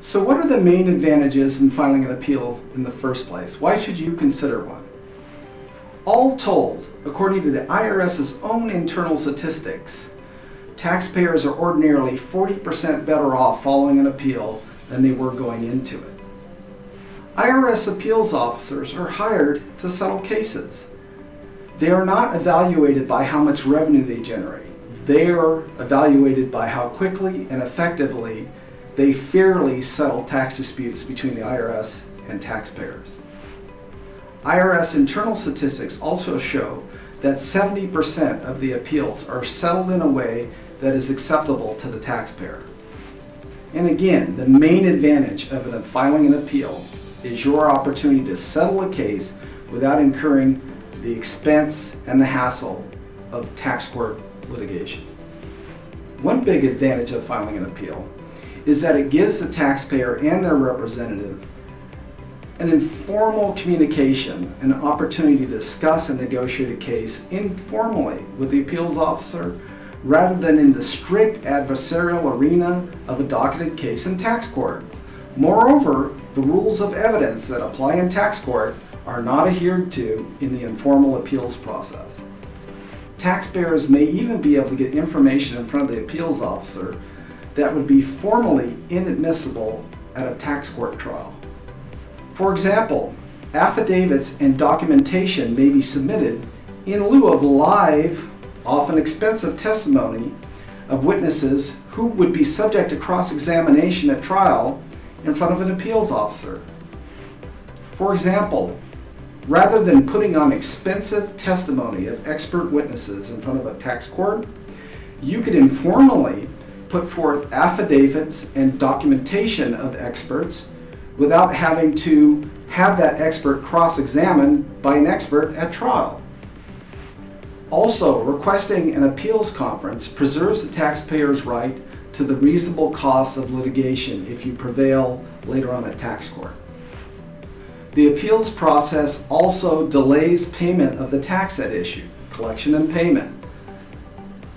So what are the main advantages in filing an appeal in the first place? Why should you consider one? All told, according to the IRS's own internal statistics, taxpayers are ordinarily 40% better off following an appeal than they were going into it. IRS appeals officers are hired to settle cases. They are not evaluated by how much revenue they generate. They are evaluated by how quickly and effectively they fairly settle tax disputes between the IRS and taxpayers. IRS internal statistics also show that 70% of the appeals are settled in a way that is acceptable to the taxpayer. And again, the main advantage of filing an appeal is your opportunity to settle a case without incurring the expense and the hassle of tax court litigation. One big advantage of filing an appeal is that it gives the taxpayer and their representative an informal communication, an opportunity to discuss and negotiate a case informally with the appeals officer rather than in the strict adversarial arena of a docketed case in tax court. Moreover, the rules of evidence that apply in tax court are not adhered to in the informal appeals process. Taxpayers may even be able to get information in front of the appeals officer that would be formally inadmissible at a tax court trial. For example, affidavits and documentation may be submitted in lieu of live, often expensive testimony of witnesses who would be subject to cross-examination at trial in front of an appeals officer. For example, rather than putting on expensive testimony of expert witnesses in front of a tax court, you could informally put forth affidavits and documentation of experts without having to have that expert cross-examined by an expert at trial. Also, requesting an appeals conference preserves the taxpayer's right to the reasonable costs of litigation if you prevail later on at tax court. The appeals process also delays payment of the tax at issue, collection and payment.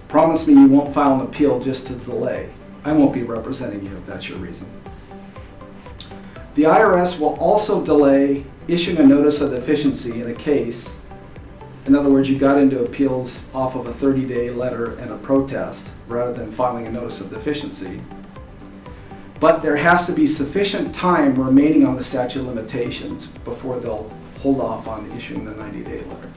Promise me you won't file an appeal just to delay. I won't be representing you if that's your reason. The IRS will also delay issuing a notice of deficiency in a case. In other words, you got into appeals off of a 30-day letter and a protest rather than filing a notice of deficiency. But there has to be sufficient time remaining on the statute of limitations before they'll hold off on issuing the 90-day letter.